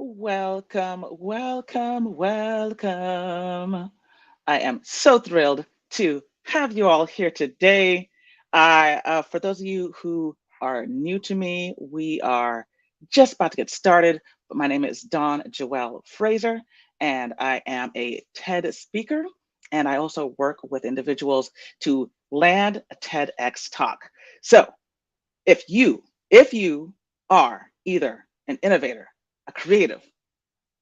Welcome, welcome, welcome. I am so thrilled to have you all here today. For those of you who are new to me, we are just about to get started. But my name is Dawn Joelle Fraser, and I am a TED speaker. And I also work with individuals to land a TEDx talk. So if you are either an innovator, a creative,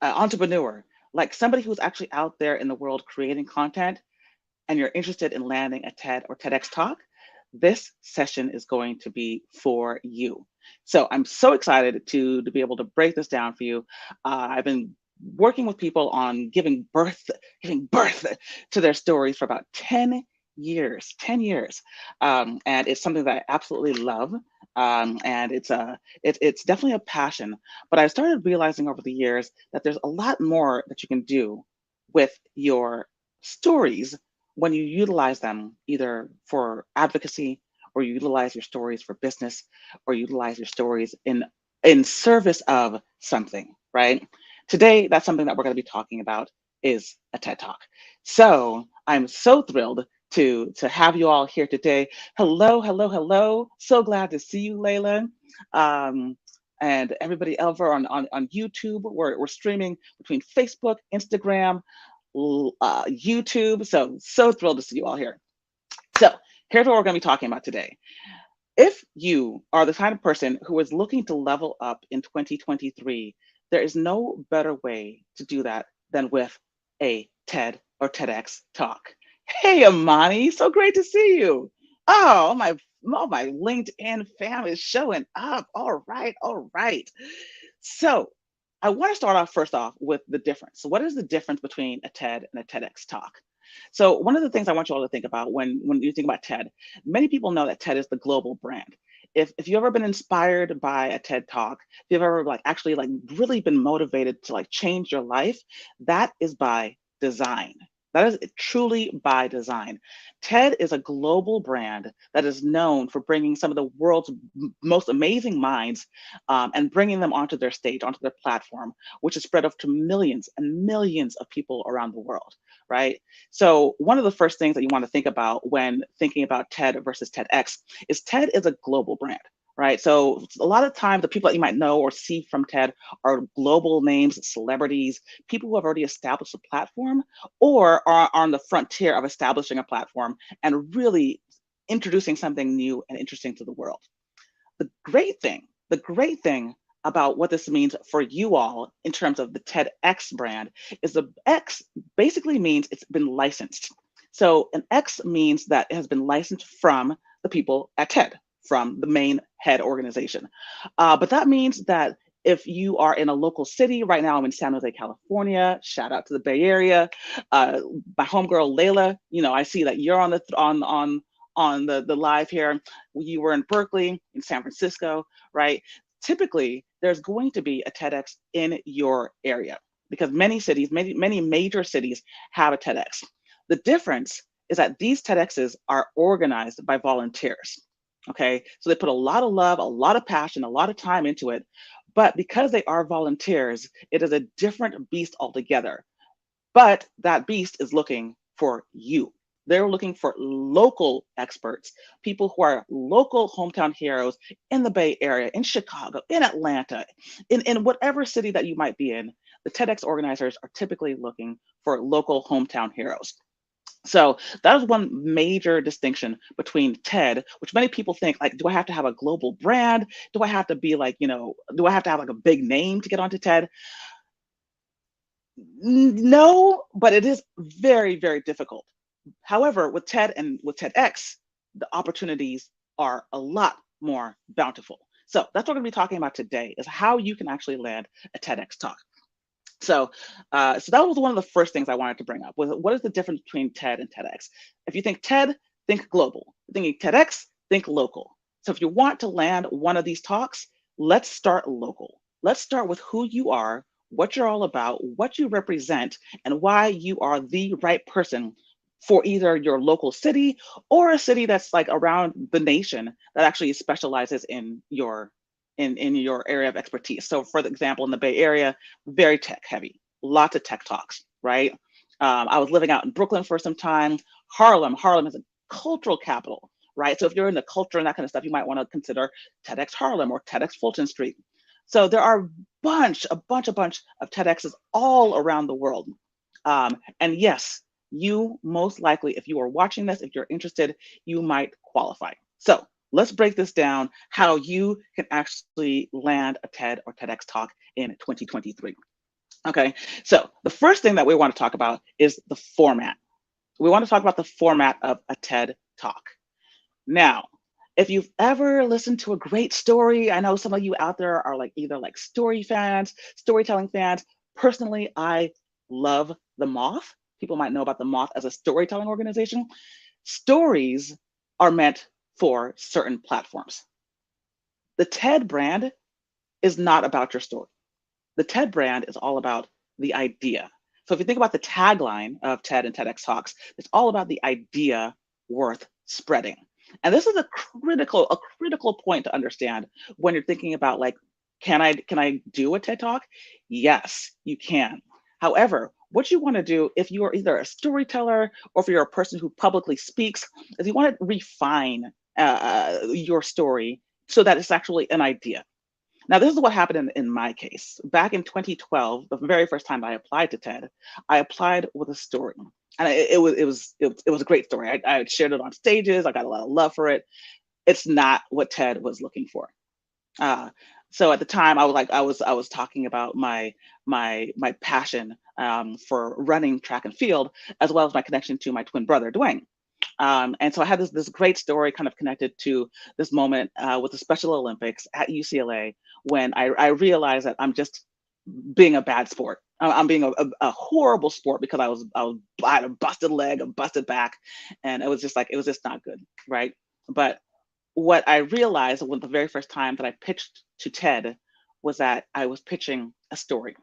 an entrepreneur, like somebody who's actually out there in the world creating content, and you're interested in landing a TED or TEDx talk, this session is going to be for you. So I'm so excited to be able to break this down for you. I've been working with people on giving birth to their stories for about 10 years. And it's something that I absolutely love. And it's definitely a passion. But I started realizing over the years that there's a lot more that you can do with your stories when you utilize them either for advocacy, or you utilize your stories for business, or utilize your stories in service of something, right? Today, that's something that we're going to be talking about is a TED Talk. So I'm so thrilled to have you all here today. Hello, hello, hello. So glad to see you, Layla. Um, and everybody over on YouTube. We're streaming between Facebook, Instagram, YouTube. So thrilled to see you all here. So here's what we're going to be talking about today. If you are the kind of person who is looking to level up in 2023, there is no better way to do that than with a TED or TEDx talk. Hey, Amani, so great to see you. Oh, my LinkedIn fam is showing up. All right, all right. So I want to start off first off with the difference. So what is the difference between a TED and a TEDx talk? So one of the things I want you all to think about when you think about TED, many people know that TED is the global brand. If you've ever been inspired by a TED talk, if you've ever actually really been motivated to change your life, that is by design. That is truly by design. TED is a global brand that is known for bringing some of the world's most amazing minds, and bringing them onto their stage, onto their platform, which is spread out to millions and millions of people around the world, right? So one of the first things that you want to think about when thinking about TED versus TEDx is TED is a global brand, right? So a lot of times the people that you might know or see from TED are global names, celebrities, people who have already established a platform or are on the frontier of establishing a platform and really introducing something new and interesting to the world. The great thing about what this means for you all in terms of the TEDx brand is the X basically means it's been licensed. So an X means that it has been licensed from the people at TED, from the main head organization. But that means that if you are in a local city, right now I'm in San Jose, California. Shout out to the Bay Area. Uh, my homegirl Layla, I see that you're on the live here. You were in Berkeley, in San Francisco, right? Typically, there's going to be a TEDx in your area because many cities, many major cities have a TEDx. The difference is that these TEDx's are organized by volunteers. Okay, so they put a lot of love, a lot of passion, a lot of time into it. But because they are volunteers, it is a different beast altogether. But that beast is looking for you. They're looking for local experts, people who are local hometown heroes in the Bay Area, in Chicago, in Atlanta, in whatever city that you might be in. The TEDx organizers are typically looking for local hometown heroes. So that is one major distinction between TED, which many people think do I have to have a global brand? Do I have to be do I have to have a big name to get onto TED? No, but it is very, very difficult. However, with TED and with TEDx, the opportunities are a lot more bountiful. So that's what we're going to be talking about today is how you can actually land a TEDx talk. So that was one of the first things I wanted to bring up was what is the difference between TED and TEDx? If you think TED, think global. If you're thinking TEDx, think local. So if you want to land one of these talks, let's start local. Let's start with who you are, what you're all about, what you represent, and why you are the right person for either your local city or a city that's around the nation that actually specializes in your in your area of expertise. So for example, in the Bay Area, very tech heavy, lots of tech talks, right? I was living out in Brooklyn for some time. Harlem is a cultural capital, right? So if you're into culture and that kind of stuff, you might want to consider TEDx Harlem or TEDx Fulton Street. So there are a bunch of TEDx's all around the world. And yes, you most likely, if you are watching this, if you're interested, you might qualify. So let's break this down how you can actually land a TED or TEDx talk in 2023. Okay, so the first thing that we want to talk about is the format. We want to talk about the format of a TED talk. Now, if you've ever listened to a great story, I know some of you out there are like either like story fans, storytelling fans. Personally, I love The Moth. People might know about The Moth as a storytelling organization. Stories are meant for certain platforms. The TED brand is not about your story. The TED brand is all about the idea. So if you think about the tagline of TED and TEDx Talks, it's all about the idea worth spreading. And this is a critical point to understand when you're thinking about like, can I do a TED Talk? Yes, you can. However, what you want to do if you are either a storyteller or if you're a person who publicly speaks, is you want to refine your story so that it's actually an idea. Now, this is what happened in my case. Back in 2012, the very first time I applied to TED, I applied with a story. And it was a great story. I shared it on stages. I got a lot of love for it. It's not what TED was looking for. Uh, so at the time, I was talking about my passion for running track and field, as well as my connection to my twin brother, Dwayne. And so I had this great story kind of connected to this moment with the Special Olympics at UCLA when I realized that I'm just being a bad sport. I'm being a horrible sport because I had a busted leg, a busted back, and it was just not good, right? But what I realized when the very first time that I pitched to TED was that I was pitching a story.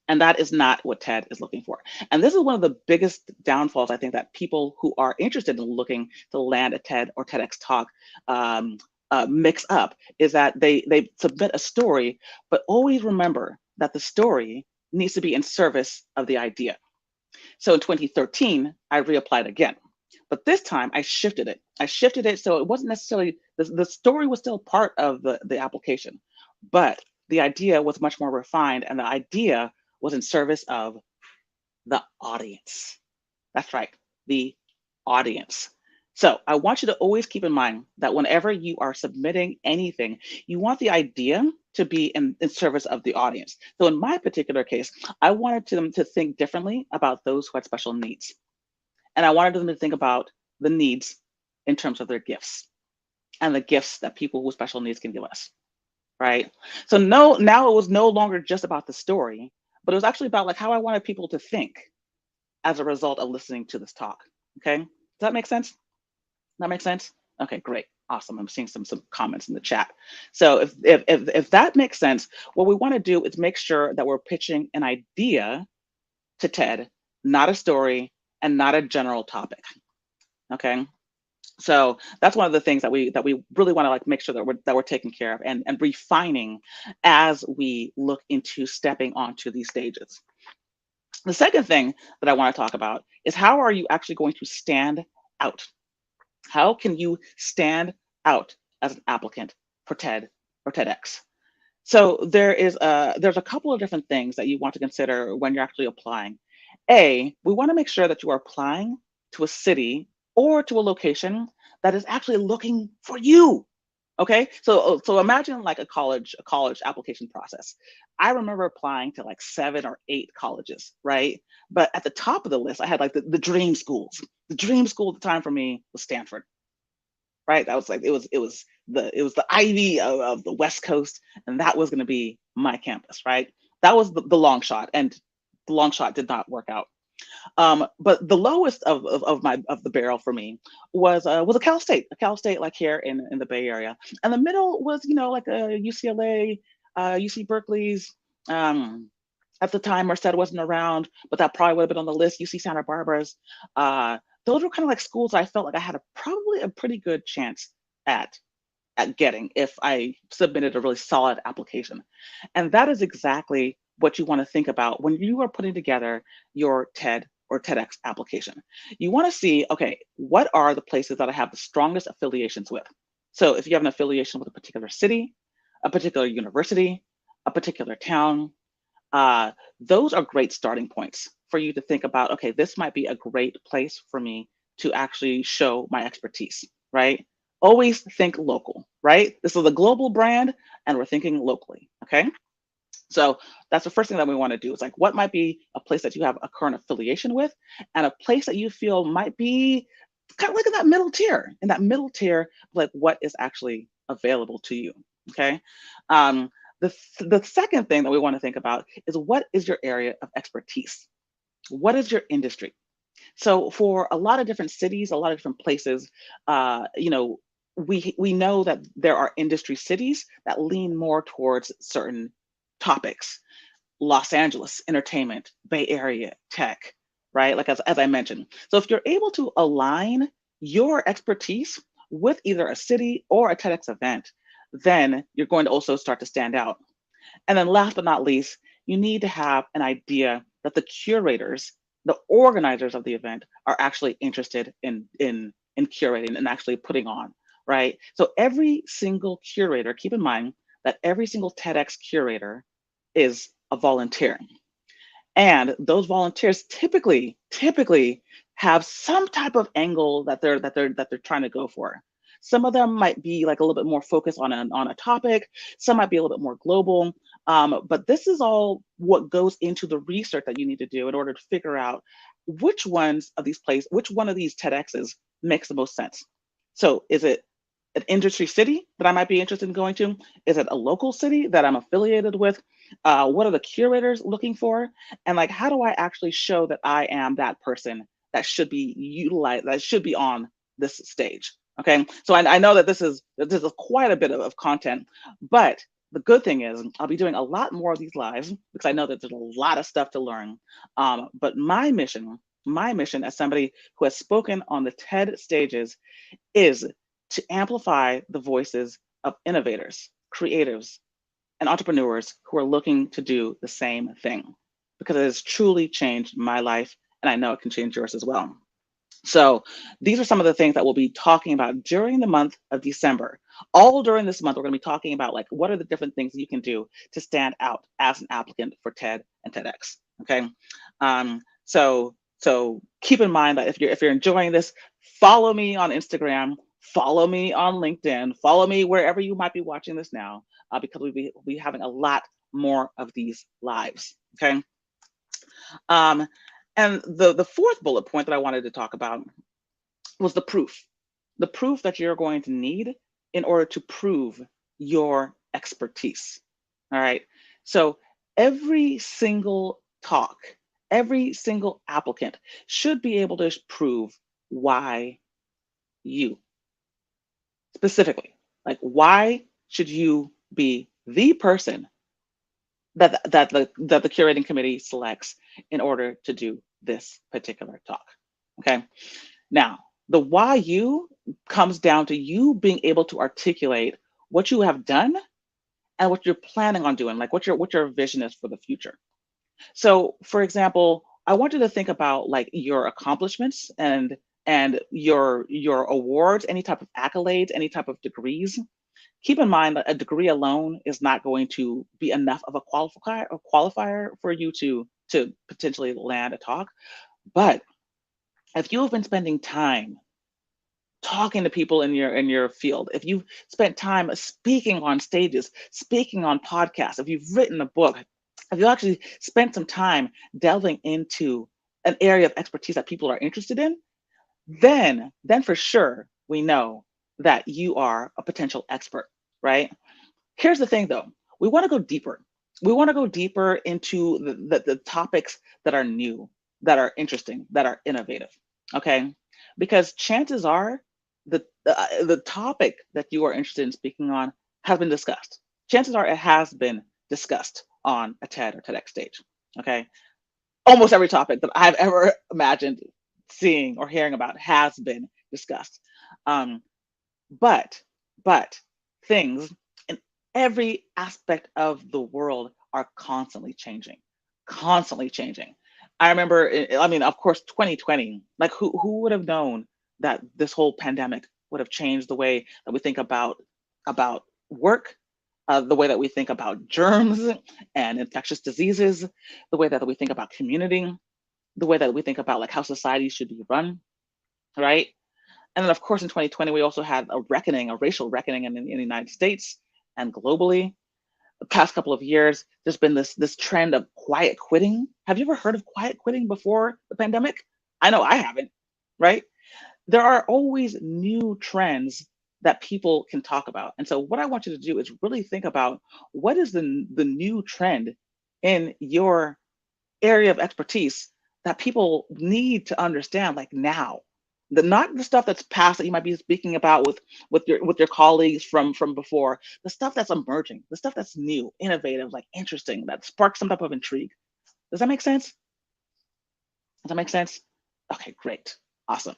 And that is not what TED is looking for. And this is one of the biggest downfalls, I think, that people who are interested in looking to land a TED or TEDx talk mix up is that they submit a story, but always remember that the story needs to be in service of the idea. So in 2013, I reapplied again. But this time I shifted it. I shifted it so it wasn't necessarily, the story was still part of the application, but the idea was much more refined and the idea was in service of the audience. That's right, the audience. So I want you to always keep in mind that whenever you are submitting anything, you want the idea to be in service of the audience. So in my particular case, I wanted them to think differently about those who had special needs. And I wanted them to think about the needs in terms of their gifts and the gifts that people with special needs can give us, right? So no, now it was no longer just about the story, but it was actually about like how I wanted people to think as a result of listening to this talk. Okay, does that make sense? That makes sense? Okay, great. Awesome. I'm seeing some comments in the chat. So if that makes sense, what we want to do is make sure that we're pitching an idea to TED, not a story and not a general topic. Okay. So that's one of the things that we really want to like make sure that we're taking care of and refining as we look into stepping onto these stages. The second thing that I want to talk about is how are you actually going to stand out? How can you stand out as an applicant for TED or TEDx? So there's a couple of different things that you want to consider when you're actually applying. We want to make sure that you are applying to a city or to a location that is actually looking for you. Okay, so imagine like a college application process. I remember applying to like 7 or 8 colleges, right? But at the top of the list, I had like the dream schools. The dream school at the time for me was Stanford, right? That was like it was the Ivy of the West Coast, and that was going to be my campus, right? That was the long shot, and the long shot did not work out. But the lowest of the barrel for me was a Cal State like here in the Bay Area, and the middle was like a UCLA, UC Berkeley's. At the time, Merced wasn't around, but that probably would have been on the list. UC Santa Barbara's. Those were kind of like schools I felt like I had probably a pretty good chance at. at getting if I submitted a really solid application. And that is exactly what you want to think about when you are putting together your TED or TEDx application. You want to see, okay, what are the places that I have the strongest affiliations with? So if you have an affiliation with a particular city, a particular university, a particular town, uh, those are great starting points for you to think about, okay, this might be a great place for me to actually show my expertise, right? Always think local, right? This is a global brand and we're thinking locally, okay? So that's the first thing that we want to do is like, what might be a place that you have a current affiliation with and a place that you feel might be kind of like in that middle tier, like what is actually available to you, okay? Um, the second thing that we want to think about is what is your area of expertise? What is your industry? So for a lot of different cities, a lot of different places, you know, we know that there are industry cities that lean more towards certain topics. Los Angeles, entertainment, Bay Area, tech, right? Like as I mentioned. So if you're able to align your expertise with either a city or a TEDx event, then you're going to also start to stand out. And then last but not least, you need to have an idea that the curators, the organizers of the event are actually interested in curating and actually putting on, right? So every single curator, keep in mind that every single TEDx curator is a volunteer. And those volunteers typically have some type of angle that they're trying to go for. Some of them might be like a little bit more focused on a topic. Some might be a little bit more global. But this is all what goes into the research that you need to do in order to figure out which one of these TEDx's makes the most sense. So is it an industry city that I might be interested in going to? Is it a local city that I'm affiliated with? What are the curators looking for? And like, how do I actually show that I am that person that should be utilized, that should be on this stage? Okay, so I know that this is quite a bit of content, but the good thing is I'll be doing a lot more of these lives because I know that there's a lot of stuff to learn. But my mission as somebody who has spoken on the TED stages is to amplify the voices of innovators, creatives, and entrepreneurs who are looking to do the same thing because it has truly changed my life and I know it can change yours as well. So these are some of the things that we'll be talking about during the month of December. All during this month, we're going to be talking about like what are the different things you can do to stand out as an applicant for TED and TEDx. Okay, so keep in mind that if you're enjoying this, follow me on Instagram, follow me on LinkedIn, follow me wherever you might be watching this now, because we'll be having a lot more of these lives. Okay. Um, and the fourth bullet point that I wanted to talk about was the proof that you're going to need in order to prove your expertise. All right. So every single talk, every single applicant should be able to prove why you specifically, like why should you be the person that the curating committee selects in order to do this particular talk. Okay. Now, the why you comes down to you being able to articulate what you have done and what you're planning on doing, like what your vision is for the future. So, for example, I want you to think about like your accomplishments and your awards, any type of accolades, any type of degrees. Keep in mind that a degree alone is not going to be enough of a qualifier for you to potentially land a talk. But if you have been spending time talking to people in your field, if you've spent time speaking on stages, speaking on podcasts, if you've written a book, if you actually spent some time delving into an area of expertise that people are interested in, then for sure we know that you are a potential expert, right? Here's the thing though, we want to go deeper. We want to go deeper into the topics that are new, that are interesting, that are innovative. Okay. Because chances are the topic that you are interested in speaking on has been discussed. Chances are it has been discussed on a TED or TEDx stage. Okay. Almost every topic that I've ever imagined seeing or hearing about has been discussed. Um, but but things in every aspect of the world are constantly changing, constantly changing. I remember, I mean, of course, 2020, like who would have known that this whole pandemic would have changed the way that we think about work, the way that we think about germs and infectious diseases, the way that we think about community, the way that we think about like how society should be run, right? And then, of course, in 2020, we also had a reckoning, a racial reckoning in the United States and globally. The past couple of years, there's been this trend of quiet quitting. Have you ever heard of quiet quitting before the pandemic? I know I haven't, right? There are always new trends that people can talk about. And so what I want you to do is really think about what is the new trend in your area of expertise that people need to understand like now. Not the stuff that's past that you might be speaking about with your colleagues from before, the stuff that's emerging, the stuff that's new, innovative, like interesting, that sparks some type of intrigue. Does that make sense? Does that make sense? Okay, great. Awesome.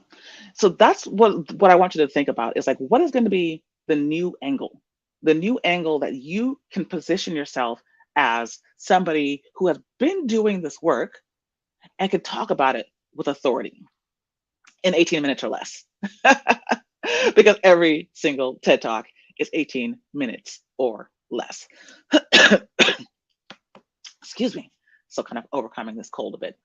So that's what I want you to think about is like what is going to be the new angle that you can position yourself as somebody who has been doing this work and can talk about it with authority in 18 minutes or less. Because every single TED Talk is 18 minutes or less. Excuse me. So kind of overcoming this cold a bit.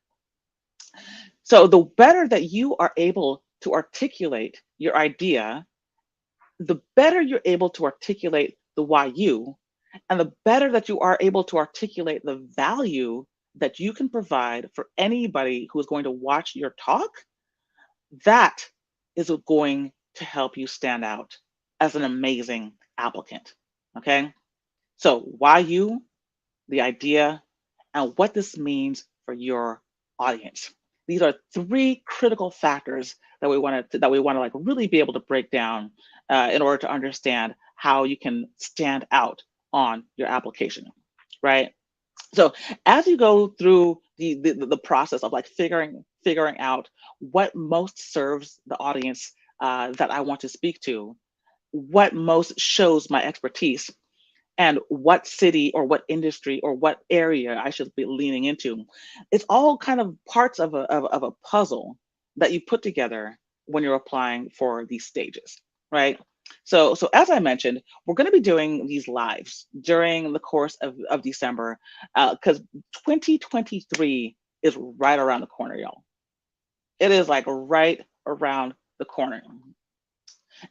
So the better that you are able to articulate your idea, the better you're able to articulate the why you, and the better that you are able to articulate the value that you can provide for anybody who is going to watch your talk, that is going to help you stand out as an amazing applicant. Okay. So, why you, the idea, and what this means for your audience. These are three critical factors that we want to like really be able to break down in order to understand how you can stand out on your application, right? So as you go through the process of like figuring out what most serves the audience that I want to speak to, what most shows my expertise, and what city or what industry or what area I should be leaning into. It's all kind of parts of a puzzle that you put together when you're applying for these stages, right? So as I mentioned, we're going to be doing these lives during the course of December because 2023 is right around the corner, y'all. It is like right around the corner.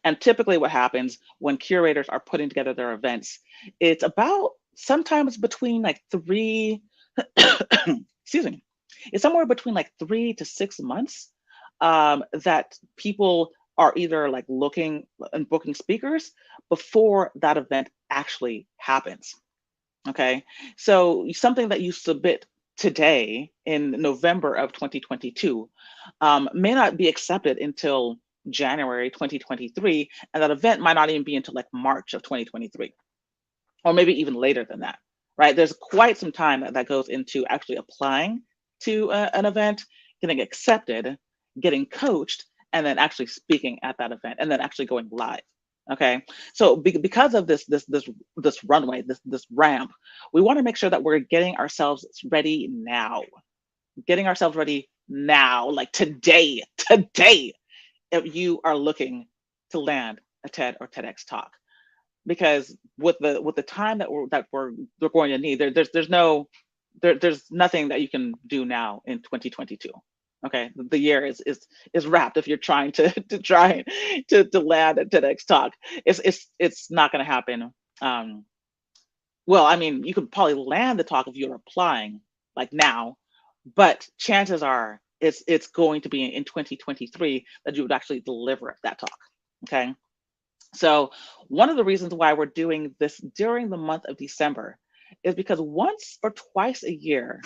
And typically, what happens when curators are putting together their events, it's about sometimes between like excuse me, it's somewhere between like 3 to 6 months that people are either like looking and booking speakers before that event actually happens. Okay. So something that you submit today in November of 2022 may not be accepted until January 2023, and that event might not even be until like March of 2023, or maybe even later than that, right? There's quite some time that goes into actually applying to an event, getting accepted, getting coached, and then actually speaking at that event, and then actually going live. Okay, so because of this runway, this ramp, we want to make sure that we're getting ourselves ready now, like today, if you are looking to land a TED or TEDx talk, because with the time that we're going to need, there's nothing that you can do now in 2022. Okay, the year is wrapped if you're trying to land a TEDx talk. It's not going to happen. Well, I mean, you could probably land the talk if you're applying like now, but chances are it's going to be in 2023 that you would actually deliver that talk. Okay. So one of the reasons why we're doing this during the month of December is because once or twice a year,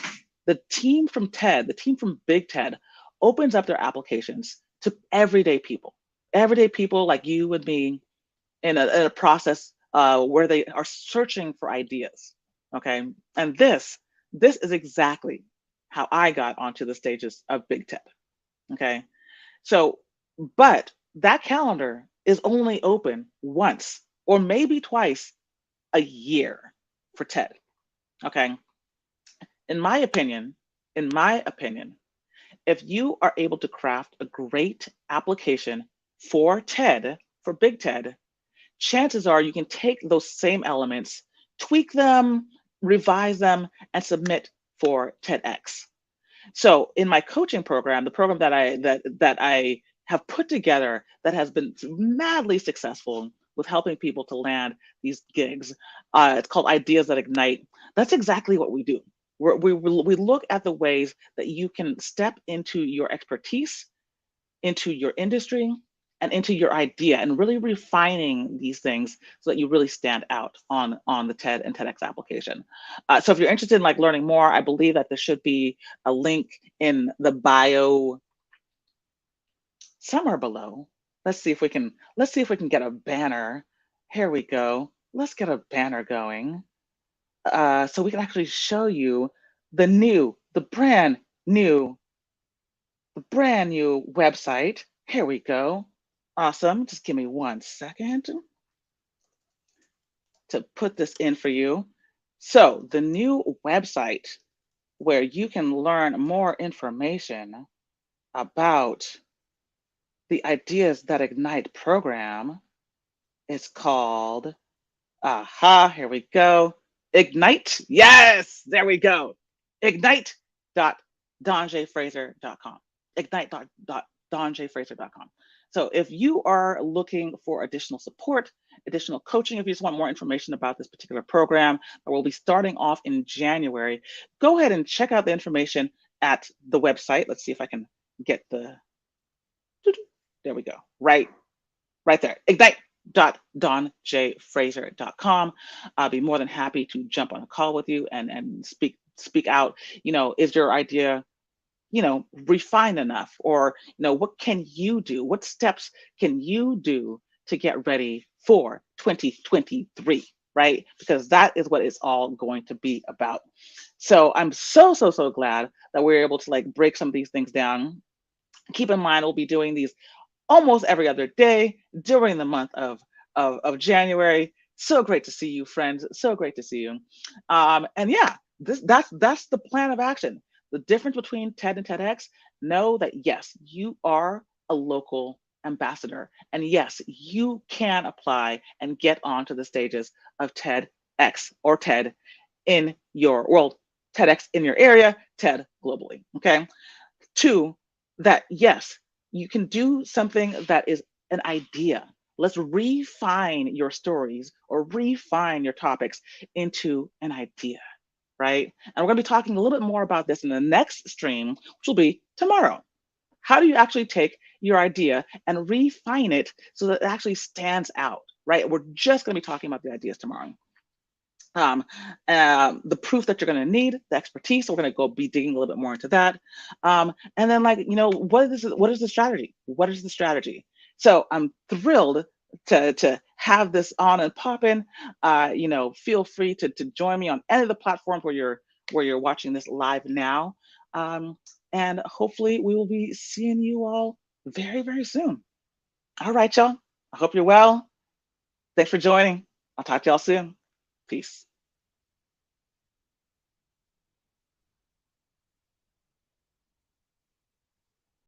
the team from TED, the team from Big TED, opens up their applications to everyday people like you and me in a process where they are searching for ideas. Okay, and this is exactly how I got onto the stages of Big TED. Okay, so but that calendar is only open once or maybe twice a year for TED. Okay. In my opinion, in my opinion, if you are able to craft a great application for TED, for Big TED, chances are you can take those same elements, tweak them, revise them, and submit for TEDx. So in my coaching program, the program that I have put together that has been madly successful with helping people to land these gigs, it's called Ideas That Ignite. That's exactly what we do. We look at the ways that you can step into your expertise, into your industry, and into your idea, and really refining these things so that you really stand out on the TED and TEDx application. So if you're interested in like learning more, I believe that there should be a link in the bio somewhere below. Let's see if we can get a banner. Here we go. Let's get a banner going. So we can actually show you the brand new website. Here we go. Awesome. Just give me 1 second to put this in for you. So the new website where you can learn more information about the Ideas That Ignite program is called, here we go. Ignite. Yes, there we go. Ignite.donjfraser.com. Ignite.donjfraser.com. So if you are looking for additional support, additional coaching, if you just want more information about this particular program that will be starting off in January, go ahead and check out the information at the website. Let's see if I can get there we go. Right there. Ignite.donjfraser.com. I'll be more than happy to jump on a call with you and speak out. Is your idea, refined enough? Or, what can you do? What steps can you do to get ready for 2023? Right? Because that is what it's all going to be about. So I'm so glad that we're able to like break some of these things down. Keep in mind, we'll be doing these almost every other day during the month of January. So great to see you, friends. So great to see you. And yeah, that's the plan of action. The difference between TED and TEDx, know that yes, you are a local ambassador. And yes, you can apply and get onto the stages of TEDx or TED in your world, TEDx in your area, TED globally. Okay. Two, that yes, you can do something that is an idea. Let's refine your stories or refine your topics into an idea, right? And we're going to be talking a little bit more about this in the next stream, which will be tomorrow. How do you actually take your idea and refine it so that it actually stands out, right? We're just going to be talking about the ideas tomorrow. The proof that you're going to need, the expertise. So we're going to go be digging a little bit more into that. And then what is the strategy? What is the strategy? So I'm thrilled to have this on and popping. Feel free to join me on any of the platforms where you're watching this live now. And hopefully we will be seeing you all very, very soon. All right, y'all. I hope you're well. Thanks for joining. I'll talk to y'all soon. Peace.